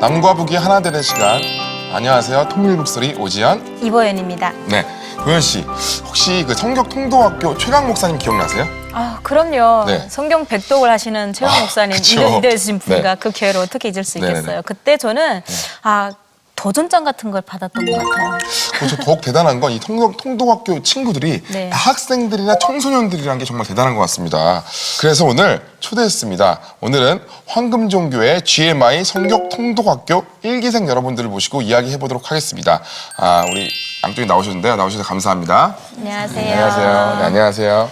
남과 북이 하나 되는 시간. 안녕하세요. 통일목소리 오지연, 이보연입니다. 네, 보연 씨, 혹시 그 성격통도학교 최강 목사님 기억나세요? 아, 그럼요. 네. 성경 백독을 하시는 최강 목사님, 그쵸. 이대신 분과 네. 그 기회를 어떻게 잊을 수 네네네. 있겠어요. 그때 저는 도전장 같은 걸 받았던 것 같아요. 그래서 더욱 대단한 건 이 통도학교 친구들이 네. 다 학생들이나 청소년들이라는 게 정말 대단한 것 같습니다. 그래서 오늘 초대했습니다. 오늘은 황금종교회 GMI 성격통도학교 1기생 여러분들을 모시고 이야기해 보도록 하겠습니다. 우리 양쪽에 나오셨는데요. 나오셔서 감사합니다. 안녕하세요. 안녕하세요. 네, 안녕하세요.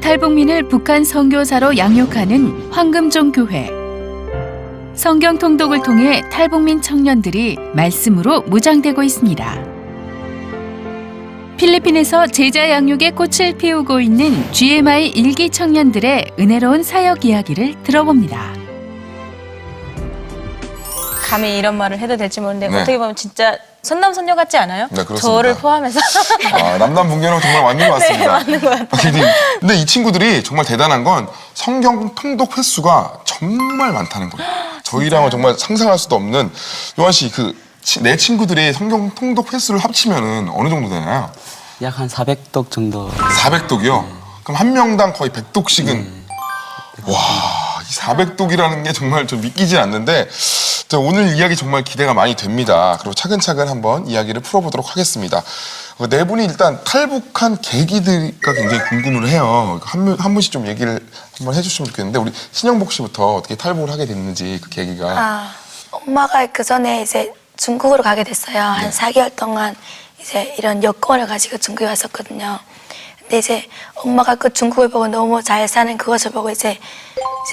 탈북민을 북한 선교사로 양육하는 황금종교회. 성경 통독을 통해 탈북민 청년들이 말씀으로 무장되고 있습니다. 필리핀에서 제자 양육의 꽃을 피우고 있는 GMI 일기 청년들의 은혜로운 사역 이야기를 들어봅니다. 감히 이런 말을 해도 될지 모르는데 네. 어떻게 보면 진짜 선남선녀 같지 않아요? 네, 그렇습니다. 저를 포함해서. 남남분계랑 정말 맞는 것 같습니다. 네, 맞는 것 같아요. 근데 이 친구들이 정말 대단한 건 성경 통독 횟수가 정말 많다는 거예요. 저희랑은 정말 상상할 수도 없는. 요한 씨, 내 친구들이 성경 통독 횟수를 합치면은 어느 정도 되나요? 약 한 400독 정도. 400독이요? 그럼 한 명당 거의 100독씩은. 와, 이 400독이라는 게 정말 좀 믿기지 않는데, 오늘 이야기 정말 기대가 많이 됩니다. 그리고 차근차근 한번 이야기를 풀어보도록 하겠습니다. 네 분이 일단 탈북한 계기가 굉장히 궁금을 해요. 한 분씩 좀 얘기를 한번 해주시면 좋겠는데, 우리 신영복 씨부터 어떻게 탈북을 하게 됐는지 그 계기가. 엄마가 그 전에 이제 중국으로 가게 됐어요. 한 4개월 동안 이제 이런 여권을 가지고 중국에 왔었거든요. 근데 이제 엄마가 그 중국을 보고 너무 잘 사는 그것을 보고 이제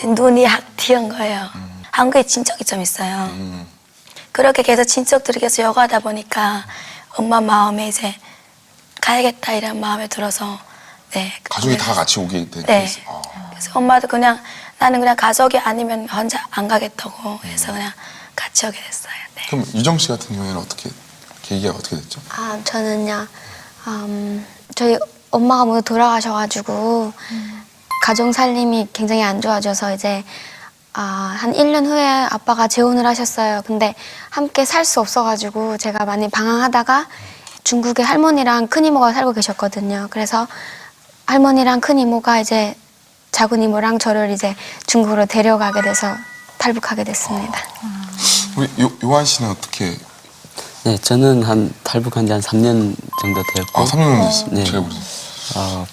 눈이 확 튀는 거예요. 한국에 친척이 좀 있어요. 그렇게 계속 친척들이 계속 요구하다 보니까 엄마 마음에 이제 가야겠다 이런 마음에 들어서 네. 가족이 다 같이 오게 됐어요. 네. 그래서 엄마도 나는 그냥 가족이 아니면 혼자 안 가겠다고 해서 그냥 같이 오게 됐어요. 네. 그럼 유정 씨 같은 경우에는 계기가 어떻게 됐죠? 저는요, 저희 엄마가 모두 돌아가셔가지고, 가정 살림이 굉장히 안 좋아져서 이제, 한 1년 후에 아빠가 재혼을 하셨어요. 근데 함께 살 수 없어가지고 제가 많이 방황하다가 중국에 할머니랑 큰 이모가 살고 계셨거든요. 그래서 할머니랑 큰 이모가 이제 작은 이모랑 저를 이제 중국으로 데려가게 돼서 탈북하게 됐습니다. 우리 요한 씨는 어떻게? 네, 저는 탈북한 지 한 3년 정도 되었고. 3년 정도 됐어요. 네. 잘 모르겠어요.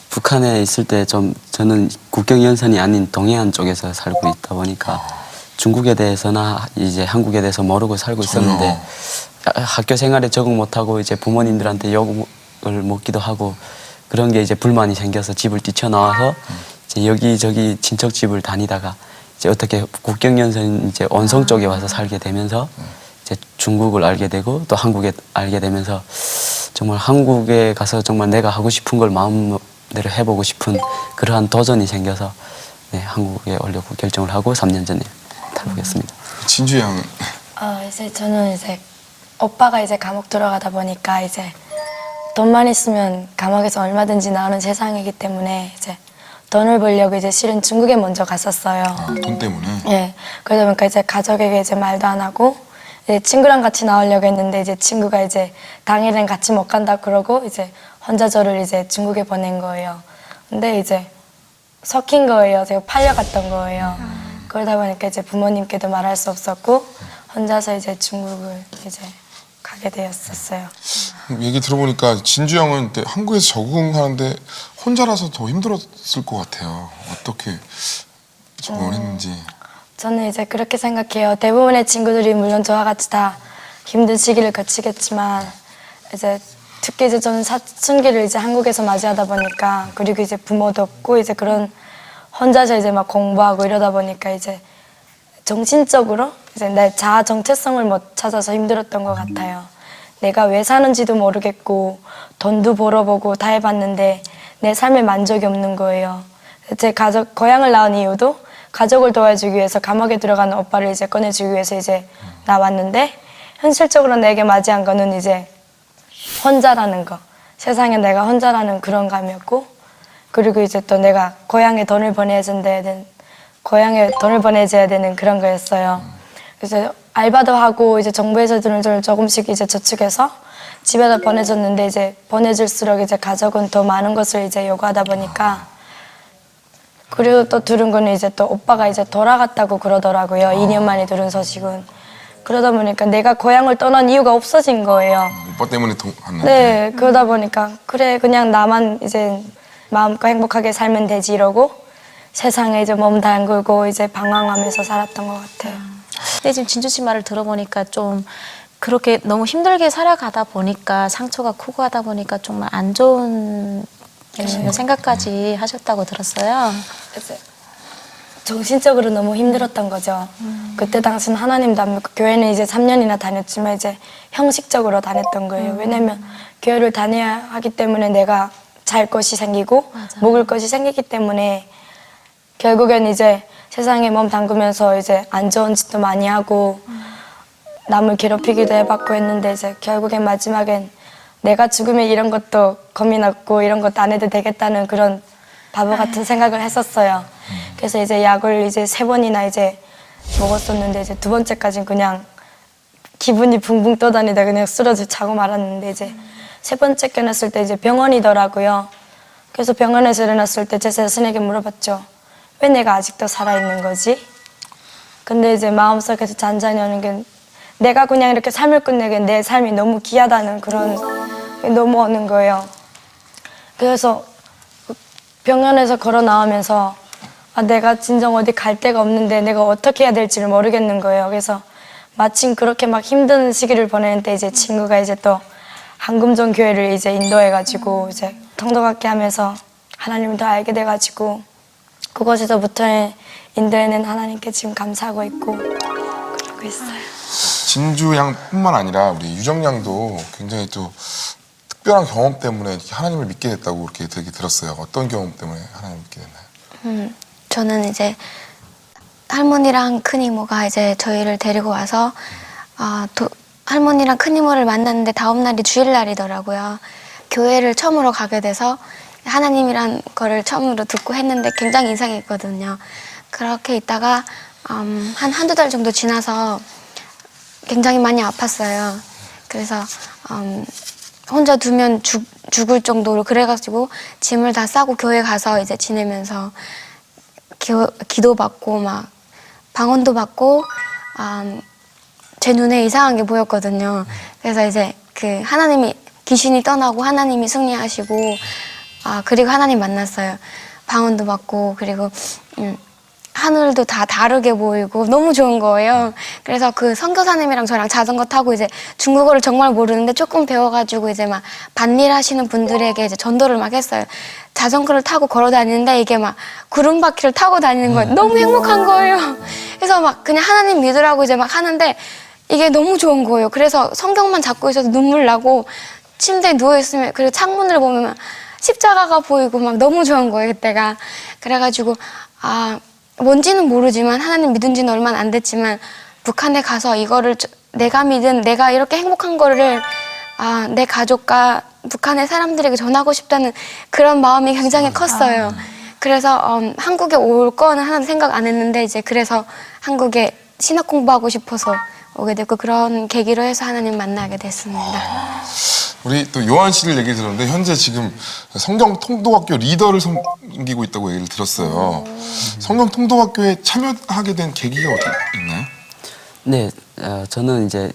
북한에 있을 때 저는 국경 연선이 아닌 동해안 쪽에서 살고 있다 보니까 중국에 대해서나 이제 한국에 대해서 모르고 살고 있었는데 학교 생활에 적응 못하고 이제 부모님들한테 욕을 먹기도 하고 그런 게 이제 불만이 생겨서 집을 뛰쳐나와서 이제 여기저기 친척 집을 다니다가 이제 어떻게 국경 연선 이제 원성 쪽에 와서 살게 되면서 이제 중국을 알게 되고 또 한국에 알게 되면서 정말 한국에 가서 정말 내가 하고 싶은 걸 마음대로 해보고 싶은 그러한 도전이 생겨서 네, 한국에 오려고 결정을 하고 3년 전에 탈북했습니다. 진주 양은? 이제 저는 이제 오빠가 이제 감옥 들어가다 보니까 이제 돈만 있으면 감옥에서 얼마든지 나오는 세상이기 때문에 이제 돈을 벌려고 이제 실은 중국에 먼저 갔었어요. 돈 때문에? 예. 그러다 보니까 이제 가족에게 이제 말도 안 하고 이제 친구랑 같이 나오려고 했는데 이제 친구가 이제 당일엔 같이 못 간다 그러고 이제 혼자 저를 이제 중국에 보낸 거예요. 근데 이제 섞인 거예요. 제가 팔려갔던 거예요. 그러다 보니까 이제 부모님께도 말할 수 없었고 혼자서 이제 중국을 이제 가게 되었었어요. 얘기 들어보니까 진주 형은 한국에서 적응하는데 혼자라서 더 힘들었을 것 같아요. 어떻게 적응을 했는지. 저는 이제 그렇게 생각해요. 대부분의 친구들이 물론 저와 같이 다 힘든 시기를 거치겠지만 이제 특히 이제 저는 사춘기를 이제 한국에서 맞이하다 보니까 그리고 이제 부모도 없고 이제 그런 혼자서 이제 막 공부하고 이러다 보니까 이제 정신적으로 이제 내 자아 정체성을 못 찾아서 힘들었던 것 같아요. 내가 왜 사는지도 모르겠고 돈도 벌어보고 다 해봤는데 내 삶에 만족이 없는 거예요. 제 고향을 나온 이유도 가족을 도와주기 위해서 감옥에 들어가는 오빠를 이제 꺼내주기 위해서 이제 나왔는데 현실적으로 내게 맞이한 거는 이제 혼자라는 거. 세상에 내가 혼자라는 그런 감이었고 그리고 이제 또 내가 고향에 돈을 보내줘야 되는 그런 거였어요. 이제 알바도 하고 이제 정부에서 드는 돈을 조금씩 이제 저축해서 집에다 보내줬는데 이제 보내줄수록 이제 가족은 더 많은 것을 이제 요구하다 보니까 그리고 또 들은 거는 이제 또 오빠가 이제 돌아갔다고 그러더라고요. 2년 만에 들은 소식은. 그러다 보니까 내가 고향을 떠난 이유가 없어진 거예요. 오빠 때문에 왔는데. 네, 그러다 보니까 그래 그냥 나만 이제 마음껏 행복하게 살면 되지 이러고 세상에 이제 몸 담그고 이제 방황하면서 살았던 것 같아요. 근데 지금 진주 씨 말을 들어보니까 좀 그렇게 너무 힘들게 살아가다 보니까 상처가 크고 하다 보니까 정말 안 좋은 생각까지 하셨다고 들었어요. 이제 정신적으로 너무 힘들었던 거죠. 그때 당시는 하나님도 안 믿고 교회는 이제 3년이나 다녔지만 이제 형식적으로 다녔던 거예요. 왜냐면 교회를 다녀야 하기 때문에 내가 잘 것이 생기고 먹을 것이 생기기 때문에 결국엔 이제 세상에 몸 담그면서 이제 안 좋은 짓도 많이 하고 남을 괴롭히기도 해봤고 했는데 이제 결국엔 마지막엔 내가 죽으면 이런 것도 고민 없고 이런 것도 안 해도 되겠다는 그런 바보 같은 생각을 했었어요. 그래서 이제 약을 이제 3번이나 이제 먹었었는데 이제 2번째까지는 그냥 기분이 붕붕 떠다니다 그냥 쓰러져 자고 말았는데 이제 3번째 깨어났을 때 이제 병원이더라고요. 그래서 병원에서 일어났을 때 제 스승에게 물어봤죠. 왜 내가 아직도 살아있는 거지? 근데 이제 마음속에서 잔잔히 오는 게 내가 그냥 이렇게 삶을 끝내기엔 내 삶이 너무 귀하다는 그런 게 너무 오는 거예요. 그래서 병원에서 걸어 나오면서 아, 내가 진정 어디 갈 데가 없는데 내가 어떻게 해야 될지를 모르겠는 거예요. 그래서 마침 그렇게 막 힘든 시기를 보내는데 이제 친구가 이제 또 한금종 교회를 이제 인도해가지고 이제 통독학기 하면서 하나님을 더 알게 돼가지고 그곳에서부터의 인도에는 하나님께 지금 감사하고 있고 그러고 있어요. 진주 양뿐만 아니라 우리 유정 양도 굉장히 또 특별한 경험 때문에 이렇게 하나님을 믿게 됐다고 그렇게 되게 들었어요. 어떤 경험 때문에 하나님을 믿게 됐나요? 저는 이제 할머니랑 큰 이모가 이제 저희를 데리고 와서 할머니랑 큰 이모를 만났는데 다음 날이 주일날이더라고요. 교회를 처음으로 가게 돼서 하나님이란 거를 처음으로 듣고 했는데 굉장히 이상했거든요. 그렇게 있다가 한두 달 정도 지나서 굉장히 많이 아팠어요. 그래서 혼자 두면 죽을 정도로 그래가지고 짐을 다 싸고 교회 가서 이제 지내면서 기도 받고 막 방언도 받고 제 눈에 이상한 게 보였거든요. 그래서 이제 그 하나님이 귀신이 떠나고 하나님이 승리하시고 그리고 하나님 만났어요. 방언도 받고 그리고 하늘도 다 다르게 보이고 너무 좋은 거예요. 그래서 그 선교사님이랑 저랑 자전거 타고 이제 중국어를 정말 모르는데 조금 배워가지고 이제 막 밭일 하시는 분들에게 이제 전도를 막 했어요. 자전거를 타고 걸어 다니는데 이게 막 구름바퀴를 타고 다니는 거예요. 너무 행복한 거예요. 그래서 막 그냥 하나님 믿으라고 이제 막 하는데 이게 너무 좋은 거예요. 그래서 성경만 잡고 있어도 눈물 나고 침대에 누워있으면 그리고 창문을 보면 십자가가 보이고 막 너무 좋은 거예요, 그때가. 그래가지고 뭔지는 모르지만 하나님 믿은 지는 얼마 안 됐지만 북한에 가서 이거를 내가 믿은 내가 이렇게 행복한 거를 내 가족과 북한의 사람들에게 전하고 싶다는 그런 마음이 굉장히 컸어요. 그래서 한국에 올 거는 하나도 생각 안 했는데 이제 그래서 한국에 신학 공부하고 싶어서 오게 됐고 그런 계기로 해서 하나님 만나게 됐습니다. 우리 또 요한 씨를 얘기 들었는데 현재 지금 성경 통독학교 리더를 섬기고 있다고 얘기를 들었어요. 성경 통독학교에 참여하게 된 계기가 어디 있나요? 네, 저는 이제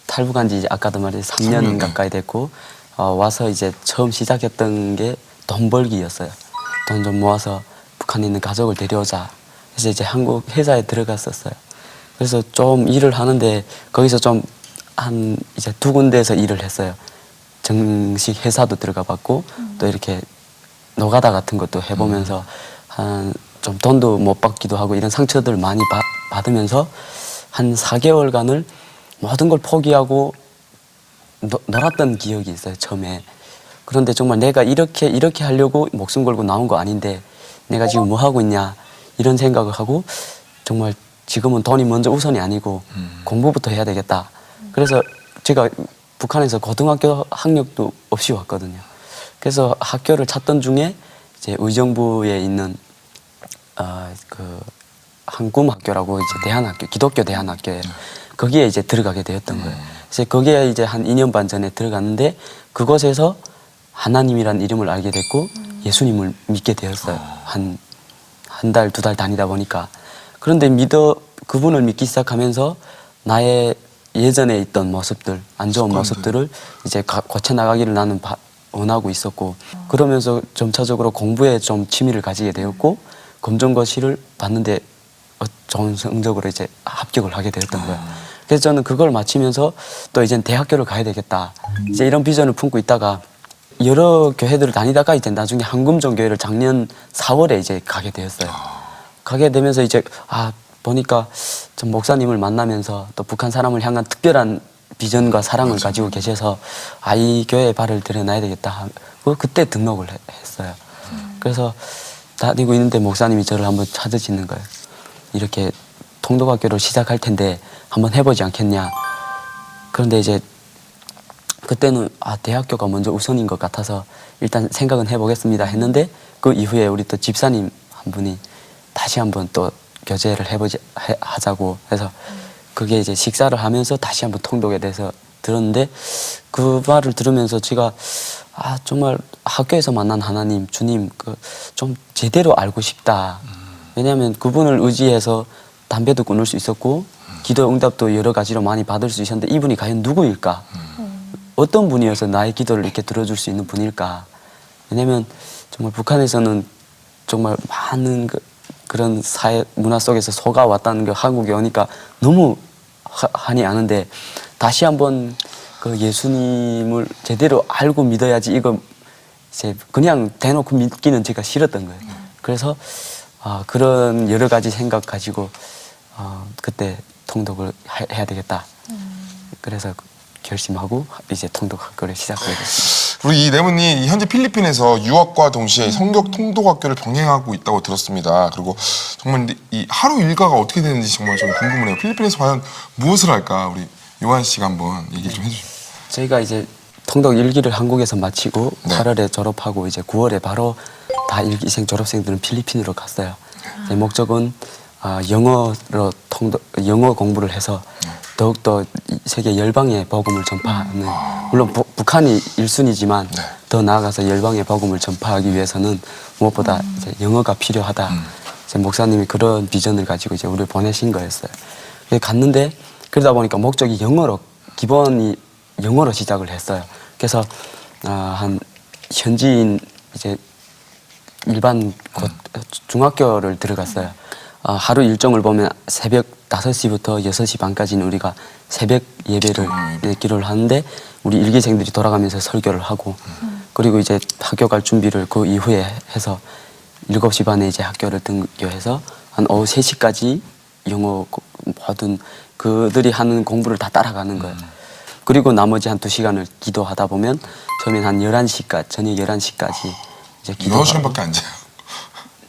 탈북한 지 아까도 말했듯이 3년 가까이 됐고 와서 이제 처음 시작했던 게 돈 벌기였어요. 돈 좀 모아서 북한에 있는 가족을 데려오자. 그래서 이제 한국 회사에 들어갔었어요. 그래서 좀 일을 하는데 거기서 좀 한 이제 2군데에서 일을 했어요. 정식 회사도 들어가 봤고 또 이렇게 노가다 같은 것도 해보면서 한 좀 돈도 못 받기도 하고 이런 상처들 많이 받으면서 한 4개월간을 모든 걸 포기하고 놀았던 기억이 있어요, 처음에. 그런데 정말 내가 이렇게 하려고 목숨 걸고 나온 거 아닌데 내가 지금 뭐 하고 있냐 이런 생각을 하고 정말 지금은 돈이 먼저 우선이 아니고 공부부터 해야 되겠다. 그래서 제가 북한에서 고등학교 학력도 없이 왔거든요. 그래서 학교를 찾던 중에 이제 의정부에 있는 그 한꿈학교라고 이제 대한학교, 기독교 대한학교예요. 거기에 이제 들어가게 되었던 거예요. 그래서 거기에 이제 한 2년 반 전에 들어갔는데 그곳에서 하나님이란 이름을 알게 됐고 예수님을 믿게 되었어요. 한 달, 2달 다니다 보니까. 그런데 그분을 믿기 시작하면서 나의 예전에 있던 모습들, 안 좋은 모습들을 이제 고쳐나가기를 나는 원하고 있었고, 그러면서 점차적으로 공부에 좀 취미를 가지게 되었고, 검정고시를 봤는데 좋은 성적으로 이제 합격을 하게 되었던 거예요. 그래서 저는 그걸 마치면서 또 이제 대학교를 가야 되겠다. 이제 이런 비전을 품고 있다가 여러 교회들을 다니다가 이제 나중에 한금정교회를 작년 4월에 이제 가게 되었어요. 가게 되면서 이제 보니까 전 목사님을 만나면서 또 북한 사람을 향한 특별한 비전과 사랑을 가지고 계셔서 이 교회에 발을 들여놔야 되겠다. 그때 등록을 했어요. 그래서 다니고 있는데 목사님이 저를 한번 찾으시는 거예요. 이렇게 통독학교를 시작할 텐데 한번 해보지 않겠냐. 그런데 이제 그때는 대학교가 먼저 우선인 것 같아서 일단 생각은 해보겠습니다 했는데 그 이후에 우리 또 집사님 한 분이 다시 한번 또 교제를 하자고 해서 그게 이제 식사를 하면서 다시 한번 통독에 대해서 들었는데 그 말을 들으면서 제가 정말 학교에서 만난 하나님, 주님 좀 제대로 알고 싶다. 왜냐하면 그분을 의지해서 담배도 끊을 수 있었고 기도 응답도 여러 가지로 많이 받을 수 있었는데 이분이 과연 누구일까? 어떤 분이어서 나의 기도를 이렇게 들어줄 수 있는 분일까? 왜냐하면 정말 북한에서는 정말 많은 그런 사회 문화 속에서 속아왔다는 게 한국에 오니까 너무 한이 아는데 다시 한번 그 예수님을 제대로 알고 믿어야지 이거 이제 그냥 대놓고 믿기는 제가 싫었던 거예요. 그래서 그런 여러 가지 생각 가지고 그때 통독을 해야 되겠다. 그래서 결심하고 이제 통독학교를 시작하게 됐습니다. 우리 이 내분이 현재 필리핀에서 유학과 동시에 성격 통독학교를 병행하고 있다고 들었습니다. 그리고 정말 이 하루 일과가 어떻게 되는지 정말 좀 궁금해요. 필리핀에서 과연 무엇을 할까? 우리 요한 씨가 한번 얘기 좀 해주세요. 저희가 이제 통독 1기를 한국에서 마치고 네. 8월에 졸업하고 이제 9월에 바로 다 1기생 졸업생들은 필리핀으로 갔어요. 제 목적은 영어 공부를 해서 더욱더 세계 열방의 복음을 전파하는, 물론 북한이 1순위지만 더 나아가서 열방의 복음을 전파하기 위해서는 무엇보다 이제 영어가 필요하다. 이제 목사님이 그런 비전을 가지고 이제 우리를 보내신 거였어요. 그래서 갔는데 그러다 보니까 목적이 기본이 영어로 시작을 했어요. 그래서 한 현지인 이제 일반 중학교를 들어갔어요. 하루 일정을 보면 새벽 5시부터 6시 반까지는 우리가 새벽 예배를 기도를 하는데 우리 일기생들이 돌아가면서 설교를 하고 그리고 이제 학교 갈 준비를 그 이후에 해서 7시 반에 이제 학교를 등교해서 한 오후 3시까지 영어 모든 그들이 하는 공부를 다 따라가는 거예요. 그리고 나머지 한 2시간을 기도하다 보면 처음엔 한 11시까지, 저녁 11시까지 이제 기도하고 6시간밖에 안 자요.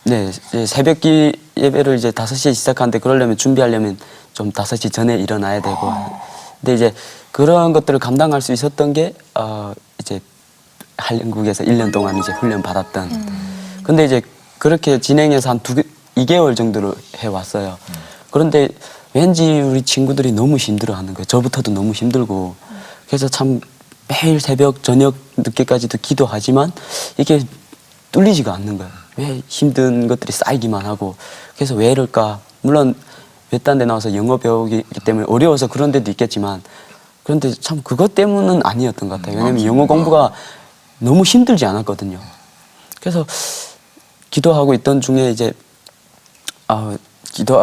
네, 이제 새벽기 예배를 이제 5시에 시작하는데 그러려면 준비하려면 좀 5시 전에 일어나야 되고. 근데 이제 그런 것들을 감당할 수 있었던 게 이제 한국에서 1년 동안 이제 훈련 받았던. 근데 이제 그렇게 진행해서 한 2개월 정도를 해왔어요. 그런데 왠지 우리 친구들이 너무 힘들어하는 거예요. 저부터도 너무 힘들고. 그래서 참 매일 새벽 저녁 늦게까지도 기도하지만 이게 뚫리지가 않는 거예요. 왜 힘든 것들이 쌓이기만 하고. 그래서 왜 이럴까? 물론 외딴 데 나와서 영어 배우기 때문에 어려워서 그런 데도 있겠지만 그런데 참 그것 때문은 아니었던 것 같아요. 왜냐면 영어 공부가 너무 힘들지 않았거든요. 그래서 기도하고 있던 중에 이제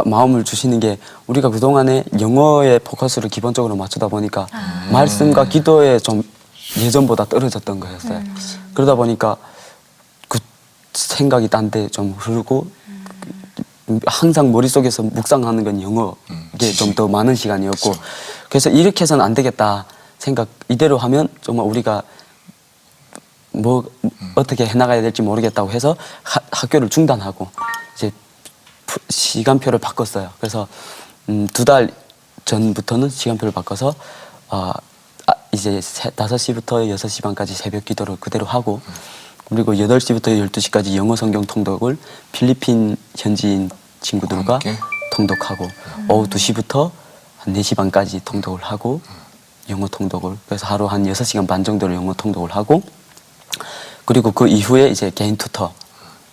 마음을 주시는 게 우리가 그동안에 영어에 포커스를 기본적으로 맞추다 보니까 말씀과 기도에 좀 예전보다 떨어졌던 거였어요. 그러다 보니까 그 생각이 딴 데 좀 흐르고 항상 머릿속에서 묵상하는 건 영어에 좀 더 많은 시간이었고 그래서 이렇게 해서는 안 되겠다 생각 이대로 하면 정말 우리가 어떻게 해나가야 될지 모르겠다고 해서 학교를 중단하고 이제 시간표를 바꿨어요. 그래서 2달 전부터는 시간표를 바꿔서 이제 5시부터 6시 반까지 새벽 기도를 그대로 하고 그리고 8시부터 12시까지 영어 성경 통독을 필리핀 현지인 친구들과 통독하고 오후 2시부터 한 4시 반까지 통독을 하고 영어 통독을 그래서 하루 한 6시간 반 정도를 영어 통독을 하고 그리고 그 이후에 이제 개인 투터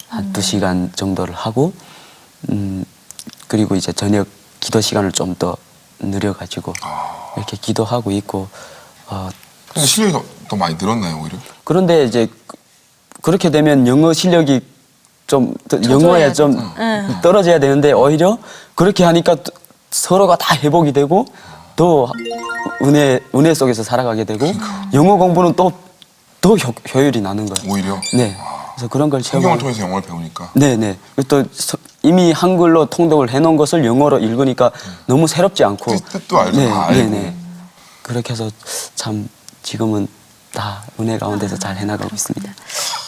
한 2시간 정도를 하고 그리고 이제 저녁 기도 시간을 좀 더 늘려가지고 이렇게 기도하고 있고 근데 실력이 더 많이 늘었나요, 오히려? 그런데 이제 그렇게 되면 영어 실력이 좀 영어에 좀 떨어져야 되는데 오히려 그렇게 하니까 서로가 다 회복이 되고 더 은혜 속에서 살아가게 되고 영어 공부는 또 더 효율이 나는 거예요. 오히려? 네. 그래서 그런 걸 성경을 체험하고 통해서 영어를 배우니까. 네네. 또 이미 한글로 통독을 해놓은 것을 영어로 읽으니까 너무 새롭지 않고 뜻도 알고 다 알고. 네네. 그렇게 해서 참 지금은 다 은혜 가운데서 잘 해나가고 있습니다.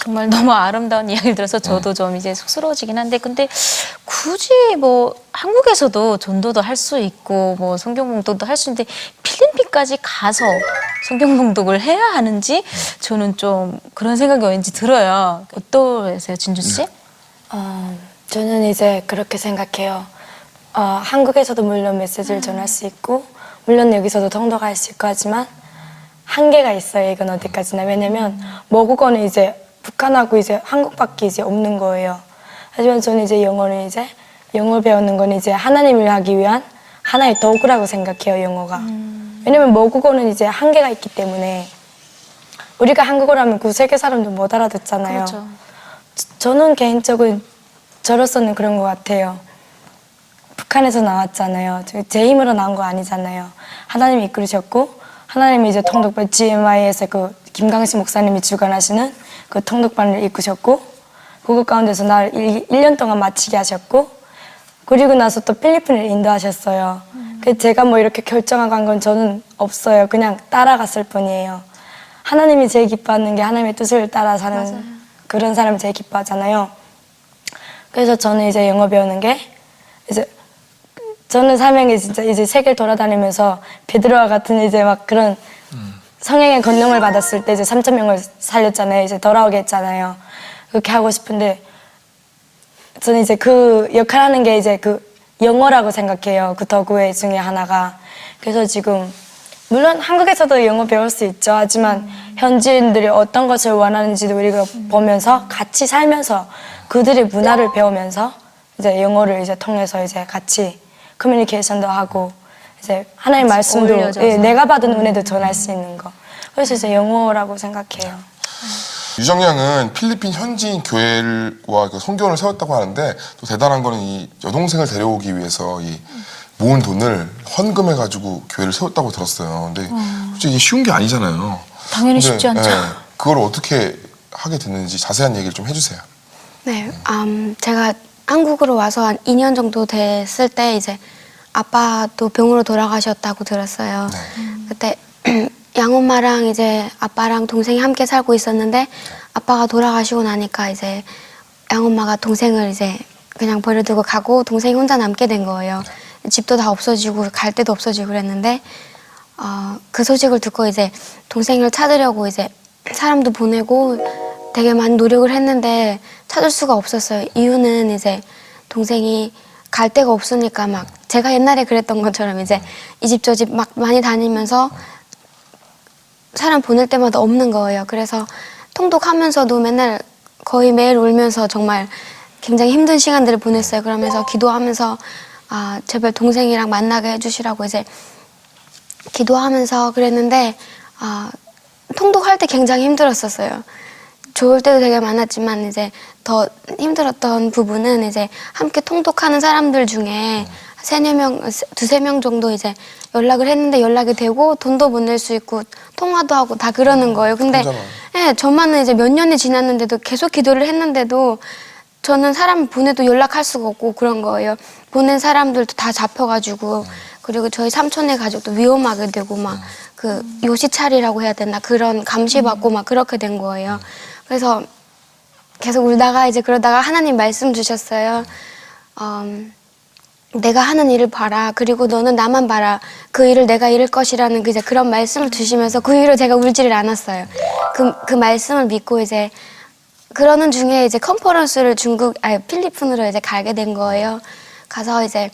정말 너무 아름다운 이야기를 들어서 저도 좀 이제 쑥스러워지긴 한데 근데 굳이 뭐 한국에서도 전도도 할 수 있고 뭐 성경 봉독도 할 수 있는데 필리핀까지 가서 성경 봉독을 해야 하는지 저는 좀 그런 생각이 왠지 들어요. 어떠세요, 진주 씨? 저는 이제 그렇게 생각해요. 한국에서도 물론 메시지를 전할 수 있고 물론 여기서도 통독할 수 있고 하지만 한계가 있어요. 이건 어디까지나. 왜냐면 모국어는 이제 북한하고 이제 한국밖에 이제 없는 거예요. 하지만 저는 이제 영어를 배우는 건 이제 하나님을 하기 위한 하나의 도구라고 생각해요. 영어가. 왜냐면 모국어는 이제 한계가 있기 때문에 우리가 한국어를 하면 그 세계 사람도 못 알아듣잖아요. 그렇죠. 저는 개인적으로 저로서는 그런 것 같아요. 북한에서 나왔잖아요. 제 힘으로 나온 거 아니잖아요. 하나님이 이끌으셨고 하나님이 이제 통독반 GMI에서 그 김강식 목사님이 주관하시는 그 통독반을 이끄셨고 그것 가운데서 나를 1년 동안 마치게 하셨고 그리고 나서 또 필리핀을 인도하셨어요. 그 제가 뭐 이렇게 결정하고 한 건 저는 없어요. 그냥 따라갔을 뿐이에요. 하나님이 제일 기뻐하는 게 하나님의 뜻을 따라 사는 그런 사람이 제일 기뻐하잖아요. 그래서 저는 이제 영어 배우는 게 이제 저는 사명이 진짜 이제 세계를 돌아다니면서 베드로와 같은 이제 막 그런 성령의 권능을 받았을 때 이제 3,000명을 살렸잖아요. 이제 돌아오게 했잖아요. 그렇게 하고 싶은데 저는 이제 그 역할 하는 게 이제 그 영어라고 생각해요. 그 도구의 중에 하나가. 그래서 지금 물론 한국에서도 영어 배울 수 있죠. 하지만 현지인들이 어떤 것을 원하는지도 우리가 보면서 같이 살면서 그들의 문화를 배우면서 이제 영어를 이제 통해서 이제 같이 커뮤니케이션도 하고 이제 하나의 말씀도 내가 받은 은혜도 전할 수 있는 거. 그래서 이제 영어라고 생각해요. 유정양은 필리핀 현지인 교회와 그 선교원을 세웠다고 하는데 또 대단한 거는 이 여동생을 데려오기 위해서 이 모은 돈을 헌금해가지고 교회를 세웠다고 들었어요. 근데 솔직히 이게 쉬운 게 아니잖아요. 당연히 근데, 쉽지 않죠. 그걸 어떻게 하게 됐는지 자세한 얘기를 좀 해주세요. 네, 제가 한국으로 와서 한 2년 정도 됐을 때 이제 아빠도 병으로 돌아가셨다고 들었어요. 그때 양엄마랑 이제 아빠랑 동생이 함께 살고 있었는데 아빠가 돌아가시고 나니까 이제 양엄마가 동생을 이제 그냥 버려두고 가고 동생이 혼자 남게 된 거예요. 집도 다 없어지고 갈 데도 없어지고 그랬는데 그 소식을 듣고 이제 동생을 찾으려고 이제 사람도 보내고 되게 많은 노력을 했는데 찾을 수가 없었어요. 이유는 이제 동생이 갈 데가 없으니까 막 제가 옛날에 그랬던 것처럼 이제 이 집 저 집 막 많이 다니면서 사람 보낼 때마다 없는 거예요. 그래서 통독하면서도 맨날 거의 매일 울면서 정말 굉장히 힘든 시간들을 보냈어요. 그러면서 기도하면서 제발 동생이랑 만나게 해주시라고 이제 기도하면서 그랬는데 통독할 때 굉장히 힘들었었어요. 좋을 때도 되게 많았지만 이제 더 힘들었던 부분은 이제 함께 통독하는 사람들 중에 두세 명 정도 이제 연락을 했는데 연락이 되고 돈도 보낼 수 있고 통화도 하고 다 그러는 거예요. 근데 예, 저만은 이제 몇 년이 지났는데도 계속 기도를 했는데도 저는 사람 보내도 연락할 수가 없고 그런 거예요. 보낸 사람들도 다 잡혀가지고 그리고 저희 삼촌네 가족도 위험하게 되고 막 그 요시찰이라고 해야 되나 그런 감시받고 막 그렇게 된 거예요. 그래서 계속 울다가 이제 그러다가 하나님 말씀 주셨어요. 내가 하는 일을 봐라. 그리고 너는 나만 봐라. 그 일을 내가 이룰 것이라는 이제 그런 말씀을 주시면서 그 이후로 제가 울지를 않았어요. 그 말씀을 믿고 이제 그러는 중에 이제 컨퍼런스를 필리핀으로 이제 가게 된 거예요. 가서 이제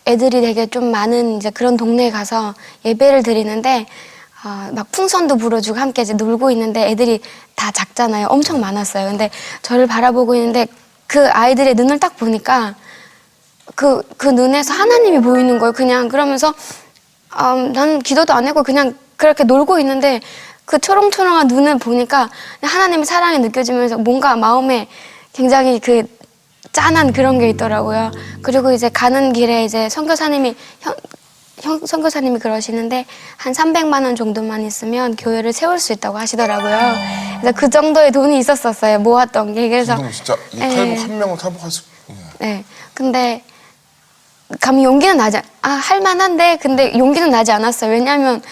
애들이 되게 좀 많은 이제 그런 동네에 가서 예배를 드리는데 막 풍선도 불어주고 함께 이제 놀고 있는데 애들이 다 작잖아요. 엄청 많았어요. 근데 저를 바라보고 있는데 그 아이들의 눈을 딱 보니까 그 눈에서 하나님이 보이는 거예요. 그냥 그러면서 나는 기도도 안 하고 그냥 그렇게 놀고 있는데 그 초롱초롱한 눈을 보니까 하나님의 사랑이 느껴지면서 뭔가 마음에 굉장히 그 짠한 그런 게 있더라고요. 그리고 이제 가는 길에 이제 선교사님이 그러시는데 한 300만 원 정도만 있으면 교회를 세울 수 있다고 하시더라고요. 그래서 그 정도의 돈이 있었어요. 모았던 게. 그래서 지금 진짜 이 탈북 한 명을 탈북할 수. 네. 근데 감히 용기는 나지 할 만한데 근데 용기는 나지 않았어요. 왜냐하면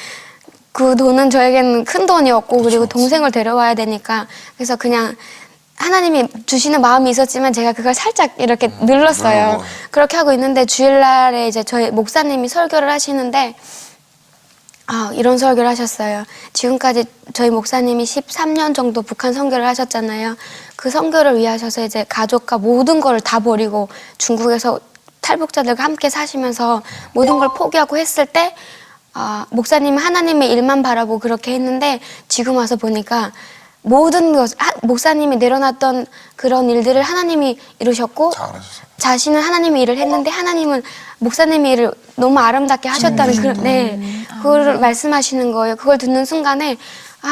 그 돈은 저에게는 큰 돈이었고 그리고 동생을 데려와야 되니까 그래서 그냥 하나님이 주시는 마음이 있었지만 제가 그걸 살짝 이렇게 늘렀어요. 그렇게 하고 있는데 주일날에 이제 저희 목사님이 설교를 하시는데 이런 설교를 하셨어요. 지금까지 저희 목사님이 13년 정도 북한 선교를 하셨잖아요. 그 선교를 위해 하셔서 이제 가족과 모든 걸 다 버리고 중국에서 탈북자들과 함께 사시면서 모든 걸 포기하고 했을 때 목사님은 하나님의 일만 바라보고 그렇게 했는데 지금 와서 보니까 모든 것 목사님이 내려놨던 그런 일들을 하나님이 이루셨고 잘하셨어요. 자신은 하나님의 일을 했는데 하나님은 목사님의 일을 너무 아름답게 하셨다는 그걸 말씀하시는 거예요. 그걸 듣는 순간에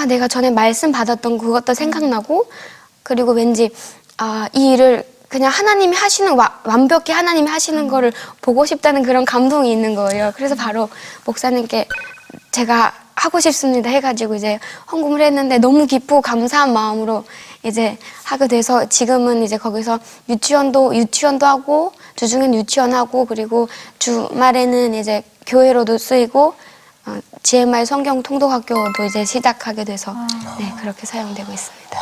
내가 전에 말씀 받았던 그것도 생각나고 그리고 왠지 이 일을 그냥 하나님이 하시는 완벽히 하나님이 하시는 거를 보고 싶다는 그런 감동이 있는 거예요. 그래서 바로 목사님께 제가 하고 싶습니다 해가지고 이제 헌금을 했는데 너무 기쁘고 감사한 마음으로 이제 하게 돼서 지금은 이제 거기서 유치원도 하고 주중엔 유치원하고 그리고 주말에는 이제 교회로도 쓰이고 GMI 성경 통독학교도 이제 시작하게 돼서 네 그렇게 사용되고 있습니다.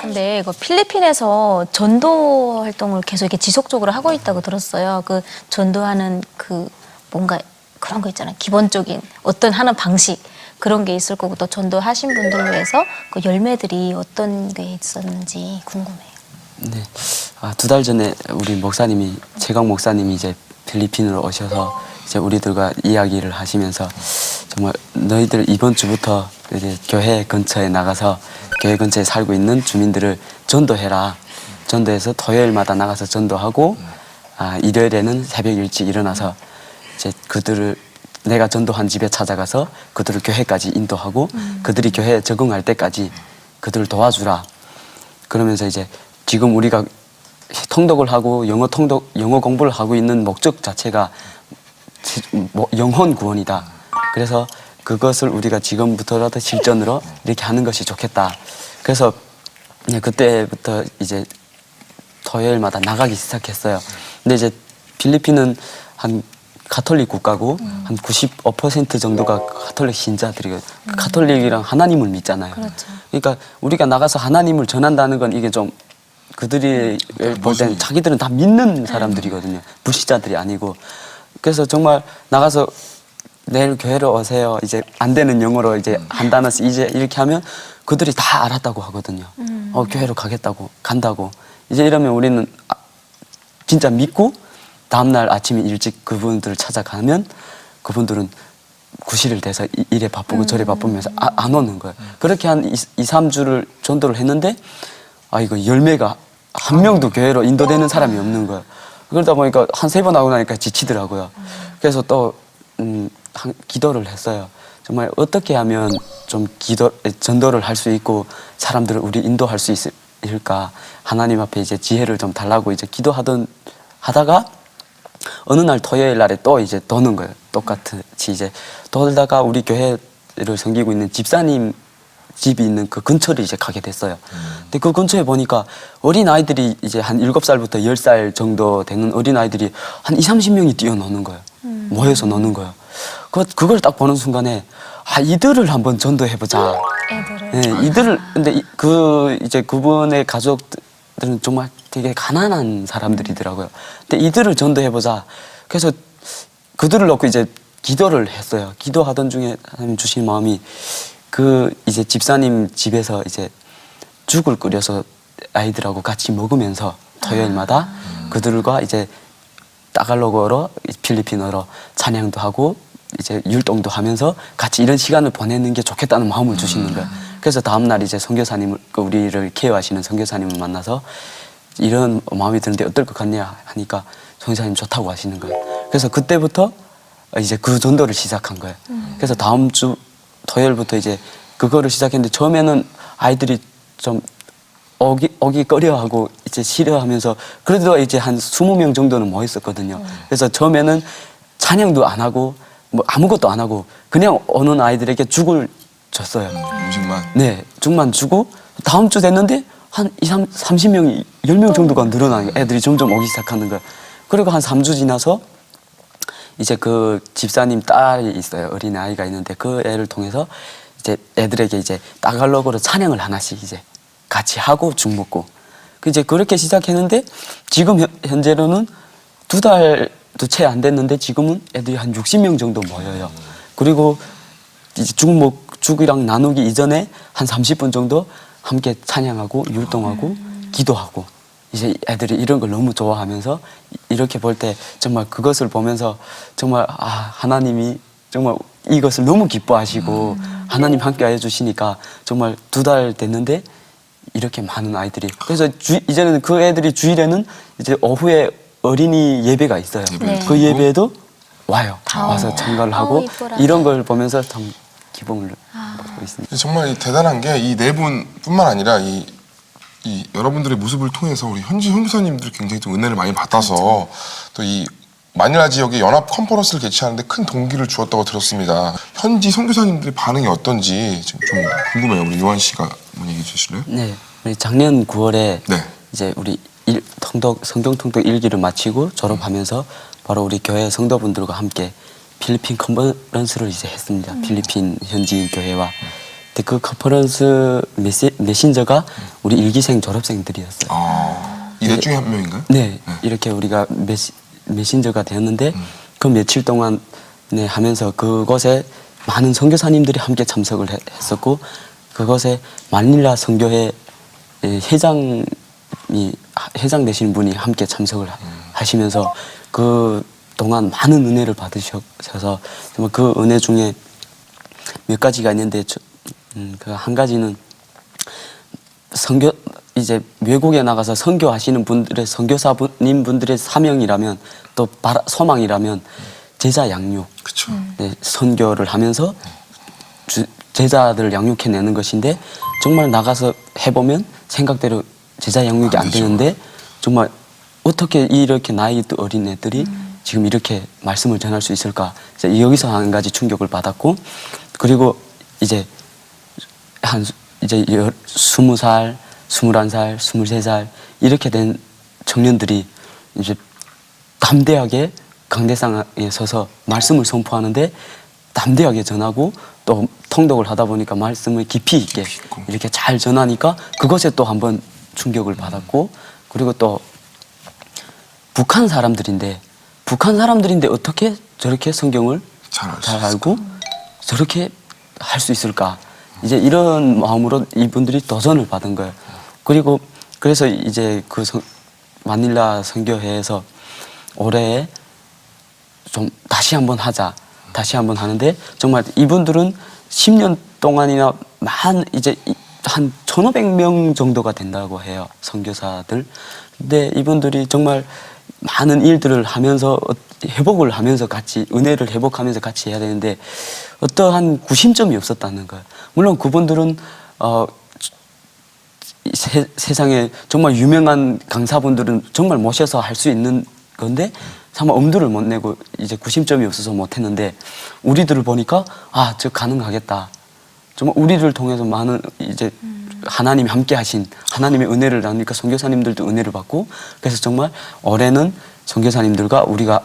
근데 그 필리핀에서 전도 활동을 계속 이렇게 지속적으로 하고 있다고 들었어요. 그 전도하는 그 뭔가 그런 거 있잖아요. 기본적인 어떤 하는 방식 그런 게 있을 거고 또 전도하신 분들을 위해서 그 열매들이 어떤 게 있었는지 궁금해요. 네. 2달 전에 우리 목사님이 최강 목사님이 이제 필리핀으로 오셔서 이제 우리들과 이야기를 하시면서 정말 너희들 이번 주부터 이제 교회 근처에 나가서 교회 근처에 살고 있는 주민들을 전도해라. 전도해서 토요일마다 나가서 전도하고 일요일에는 새벽 일찍 일어나서 이제 그들을 내가 전도한 집에 찾아가서 그들을 교회까지 인도하고 그들이 교회에 적응할 때까지 그들을 도와주라. 그러면서 이제 지금 우리가 통독을 하고 영어 공부를 하고 있는 목적 자체가 영혼 구원이다. 그래서 그것을 우리가 지금부터라도 실전으로 이렇게 하는 것이 좋겠다. 그래서 그때부터 이제 토요일마다 나가기 시작했어요. 근데 이제 필리핀은 한 가톨릭 국가고 한 95% 정도가 가톨릭 신자들이거든요. 가톨릭이랑 하나님을 믿잖아요. 그렇죠. 그러니까 우리가 나가서 하나님을 전한다는 건 이게 좀 그들이 볼 때는 자기들은 다 믿는 사람들이거든요. 불신자들이 아니고. 그래서 정말 나가서 내일 교회로 오세요. 이제 안 되는 영어로 이제 한 단어씩 이제 이렇게 하면 그들이 다 알았다고 하거든요. 교회로 간다고. 이제 이러면 우리는 진짜 믿고 다음날 아침에 일찍 그분들을 찾아가면 그분들은 구실을 대서 일에 바쁘고 저래 바쁘면서 안 오는 거예요. 그렇게 한 2, 3주를 전도를 했는데 이거 열매가 한 명도 교회로 인도되는 사람이 없는 거예요. 그러다 보니까 한 3번 하고 나니까 지치더라고요. 그래서 또 기도를 했어요. 정말 어떻게 하면 좀 전도를 할 수 있고 사람들을 우리 인도할 수 있을까? 하나님 앞에 이제 지혜를 좀 달라고 이제 하다가 어느 날 토요일 날에 또 이제 도는 거예요. 똑같이 이제 돌다가 우리 교회를 섬기고 있는 집사님 집이 있는 그 근처를 이제 가게 됐어요. 근데 그 근처에 보니까 어린 아이들이 이제 한 7살부터 10살 정도 되는 어린 아이들이 한 20-30명이 뛰어노는 거예요. 모여서 노는 거예요. 그걸 딱 보는 순간에 이들을 한번 전도해보자. 이들을 근데 이제 그분의 가족들은 정말 되게 가난한 사람들이더라고요. 근데 이들을 전도해보자. 그래서 그들을 놓고 이제 기도를 했어요. 기도하던 중에 하나님 주신 마음이 이제 집사님 집에서 이제 죽을 끓여서 아이들하고 같이 먹으면서 토요일마다 그들과 이제 따갈로그어로 필리핀어로 찬양도 하고 이제 율동도 하면서 같이 이런 시간을 보내는 게 좋겠다는 마음을 주시는 거예요. 그래서 다음 날 이제 선교사님을 우리를 케어하시는 선교사님을 만나서 이런 마음이 드는데 어떨 것 같냐 하니까 선교사님 좋다고 하시는 거예요. 그래서 그때부터 이제 그 전도를 시작한 거예요. 그래서 다음 주 토요일부터 이제 그거를 시작했는데 처음에는 아이들이 좀 오기 꺼려하고 이제 싫어하면서 그래도 이제 한 20명 정도는 모였었거든요. 그래서 처음에는 찬양도 안 하고 뭐 아무것도 안 하고 그냥 오는 아이들에게 죽을 줬어요. 음식만. 네, 죽만 주고 다음 주 됐는데 한 30명이 10명 정도가 늘어나는 거예요. 애들이 점점 오기 시작하는 거예요. 그리고 한 3주 지나서 이제 그 집사님 딸이 있어요. 어린 아이가 있는데 그 애를 통해서 이제 애들에게 이제 따갈로그로 찬양을 하나씩 이제 같이 하고 죽 먹고 이제 그렇게 시작했는데 지금 현재로는 2달도 채 안 됐는데 지금은 애들이 한 60명 정도 모여요. 그리고 이제 죽이랑 나누기 이전에 한 30분 정도 함께 찬양하고 율동하고 기도하고 이제 애들이 이런 걸 너무 좋아하면서 이렇게 볼 때 정말 그것을 보면서 정말 하나님이 정말 이것을 너무 기뻐하시고 하나님 함께 해주시니까 정말 2달 됐는데 이렇게 많은 아이들이 그래서 이제는 그 애들이 주일에는 이제 오후에 어린이 예배가 있어요. 네. 그 예배에도 와요. 와서 참가를 하고 이뻐라. 이런 걸 보면서 참 기쁨을 받고 있습니다. 정말 대단한 게 이 네 분뿐만 아니라 이 여러분들의 모습을 통해서 우리 현지 선교사님들이 굉장히 좀 은혜를 많이 받아서 또 이 마닐라 지역에 연합 컨퍼런스를 개최하는데 큰 동기를 주었다고 들었습니다. 현지 선교사님들의 반응이 어떤지 지금 좀 궁금해요. 우리 요한 씨가 한번 얘기해 주실래요? 네, 우리 작년 9월에 네. 이제 우리 성경 통독 1기를 마치고 졸업하면서 바로 우리 교회 성도분들과 함께 필리핀 컨퍼런스를 이제 했습니다. 필리핀 현지 교회와. 근데 그 컨퍼런스 메신저가 우리 일기생 졸업생들이었어요. 이 넷 중에 한 명인가요? 네, 이렇게 우리가 메신저가 되었는데 그 며칠 동안 하면서 그곳에 많은 선교사님들이 함께 참석을 했었고 그곳에 마닐라 선교회 회장 되시는 분이 함께 참석을 하시면서 그 동안 많은 은혜를 받으셔서 정말 그 은혜 중에 몇 가지가 있는데 그 한 가지는 이제 외국에 나가서 선교하시는 분들의 선교사님 분들의 사명이라면 또 소망이라면 제자 양육, 그렇죠. 네, 선교를 하면서 제자들을 양육해내는 것인데 정말 나가서 해보면 생각대로 제자 양육이 안 되는데 정말 어떻게 이렇게 나이도 어린 애들이 지금 이렇게 말씀을 전할 수 있을까? 여기서 한 가지 충격을 받았고 그리고 이제 이제 20살, 21살, 23살 이렇게 된 청년들이 이제 담대하게 강대상에 서서 말씀을 선포하는데 담대하게 전하고 또 통독을 하다 보니까 말씀을 깊이 있게 이렇게 잘 전하니까 그것에 또 한번 충격을 받았고 그리고 또 북한 사람들인데 어떻게 저렇게 성경을 잘 알고 저렇게 할 수 있을까? 이제 이런 마음으로 이분들이 도전을 받은 거예요. 그리고 그래서 이제 그 마닐라 선교회에서 올해 좀 다시 한번 하는데 정말 이분들은 10년 동안이나 이제 한 1,500명 정도가 된다고 해요. 선교사들. 근데 이분들이 정말 많은 일들을 하면서 회복을 하면서 같이 은혜를 회복하면서 같이 해야 되는데 어떠한 구심점이 없었다는 거예요. 물론 그분들은 세상에 정말 유명한 강사분들은 정말 모셔서 할 수 있는 건데 정말 엄두를 못 내고 이제 구심점이 없어서 못 했는데 우리들을 보니까 저 가능하겠다. 정말 우리를 통해서 많은 이제 하나님이 함께 하신 하나님의 은혜를 나누니까 선교사님들도 은혜를 받고 그래서 정말 올해는 선교사님들과 우리가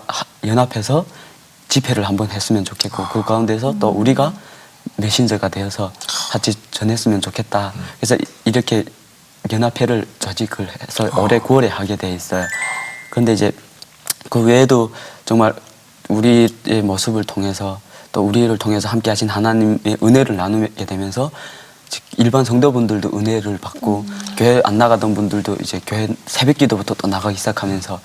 연합해서 집회를 한번 했으면 좋겠고 그 가운데서 또 우리가 메신저가 되어서 같이 전했으면 좋겠다. 그래서 이렇게 연합회를 조직을 해서 올해 9월에 하게 돼 있어요. 그런데 이제 그 외에도 정말 우리의 모습을 통해서 또 우리를 통해서 함께 하신 하나님의 은혜를 나누게 되면서 일반 성도분들도 은혜를 받고 교회 안 나가던 분들도 이제 교회 새벽 기도부터 또 나가기 시작하면서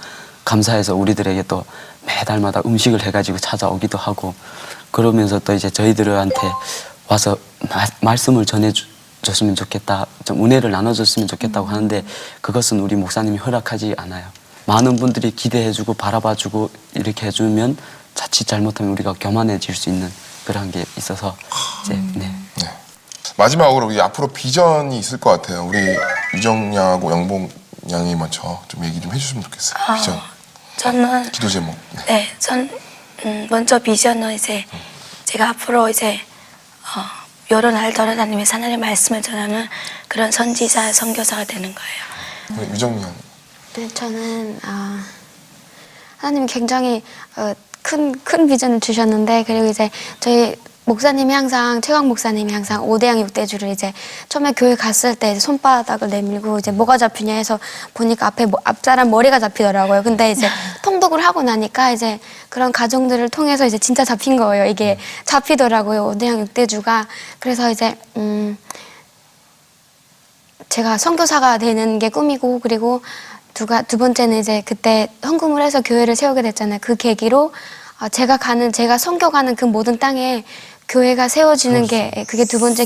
감사해서 우리들에게 또 매달마다 음식을 해가지고 찾아오기도 하고 그러면서 또 이제 저희들한테 와서 말씀을 전해줬으면 좋겠다, 좀 은혜를 나눠줬으면 좋겠다고 하는데 그것은 우리 목사님이 허락하지 않아요. 많은 분들이 기대해주고 바라봐주고 이렇게 해주면 자칫 잘못하면 우리가 교만해질 수 있는 그런 게 있어서 이제 네. 네. 마지막으로 우리 앞으로 비전이 있을 것 같아요. 우리 유정 양하고 영봉 양이 먼저 좀 얘기 좀 해주시면 좋겠어요. 비전, 저는 기도 제목. 네. 네, 전 먼저 비전은 이제 제가 앞으로 이제 여러 날 돌아다니면서 하나님의 말씀을 전하는 그런 선지자, 선교사가 되는 거예요. 우리 유정 양. 네, 저는 하나님이 굉장히 큰 비전을 주셨는데 그리고 이제 저희 목사님이 항상 최강 목사님이 항상 5대양 6대주를 이제 처음에 교회 갔을 때 이제 손바닥을 내밀고 이제 뭐가 잡히냐 해서 보니까 앞 사람 머리가 잡히더라고요. 근데 이제 통독을 하고 나니까 이제 그런 과정들을 통해서 이제 진짜 잡힌 거예요. 이게 잡히더라고요. 5대양 6대주가. 그래서 이제 제가 선교사가 되는 게 꿈이고 그리고 두 번째는 이제 그때 헌금을 해서 교회를 세우게 됐잖아요. 그 계기로 제가 선교가는 그 모든 땅에 교회가 세워지는 게 그게 두 번째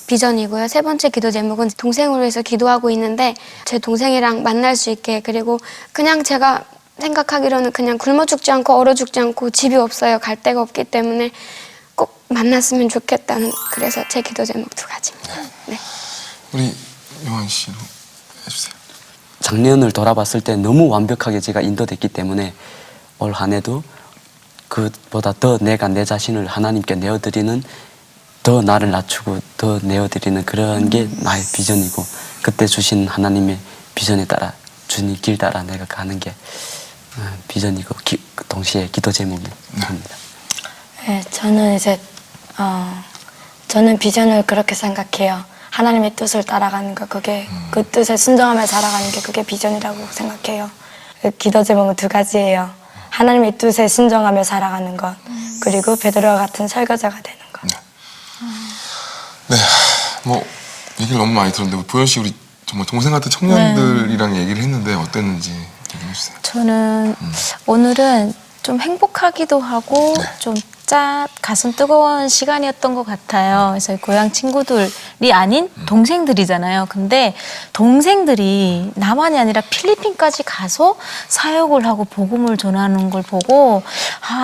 비전이고요. 세 번째 기도 제목은 동생을 위해서 기도하고 있는데 제 동생이랑 만날 수 있게 그리고 그냥 제가 생각하기로는 그냥 굶어 죽지 않고 얼어 죽지 않고 집이 없어요. 갈 데가 없기 때문에 꼭 만났으면 좋겠다는 그래서 제 기도 제목 2가지입니다. 네. 우리 요한 씨도 해주세요. 작년을 돌아봤을 때 너무 완벽하게 제가 인도됐기 때문에 올 한 해도 그보다 더 내가 내 자신을 하나님께 내어드리는 더 나를 낮추고 더 내어드리는 그런 게 나의 비전이고 그때 주신 하나님의 비전에 따라 주님 길 따라 내가 가는 게 비전이고 동시에 기도 제목입니다. 네, 저는 이제 저는 비전을 그렇게 생각해요. 하나님의 뜻을 따라가는 거 그게 그 뜻에 순종하며 살아가는 게 그게 비전이라고 생각해요. 기도 제목은 2가지예요. 하나님의 뜻에 순종하며 살아가는 것 그리고 베드로와 같은 설교자가 되는 것. 네, 뭐 얘기를 너무 많이 들었는데 보현 씨 우리 정말 동생 같은 청년들이랑 얘기를 했는데 어땠는지 얘기해 주세요. 저는 오늘은 좀 행복하기도 하고 좀 가슴 뜨거운 시간이었던 것 같아요. 그래서 고향 친구들이 아닌 동생들이잖아요. 근데 동생들이 남한이 아니라 필리핀까지 가서 사역을 하고 복음을 전하는 걸 보고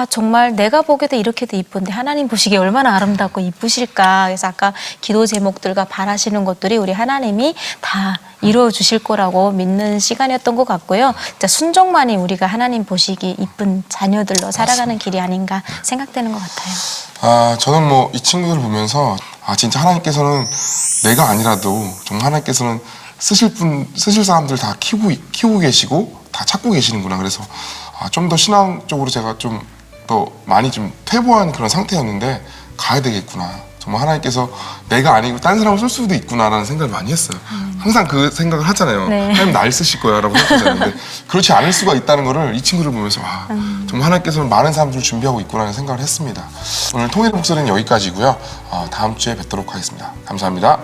정말 내가 보기에도 이렇게도 이쁜데 하나님 보시기에 얼마나 아름답고 이쁘실까. 그래서 아까 기도 제목들과 바라시는 것들이 우리 하나님이 다 이루어 주실 거라고 믿는 시간이었던 것 같고요. 진짜 순종만이 우리가 하나님 보시기 이쁜 자녀들로 살아가는 길이 아닌가 생각되는 것 같아요. 저는 뭐 이 친구들을 보면서 진짜 하나님께서는 내가 아니라도 정말 하나님께서는 쓰실 사람들 다 키우고 계시고 다 찾고 계시는구나. 그래서 좀 더 신앙적으로 제가 좀 더 많이 좀 퇴보한 그런 상태였는데 가야 되겠구나. 정말 하나님께서 내가 아니고 다른 사람을 쓸 수도 있구나라는 생각을 많이 했어요. 항상 그 생각을 하잖아요. 네. 하나님 날 쓰실 거야 라고 생각하잖아요. 근데 그렇지 않을 수가 있다는 거를 이 친구를 보면서 정말 하나님께서는 많은 사람들을 준비하고 있구나라는 생각을 했습니다. 오늘 통일의 목소리는 여기까지고요. 다음 주에 뵙도록 하겠습니다. 감사합니다.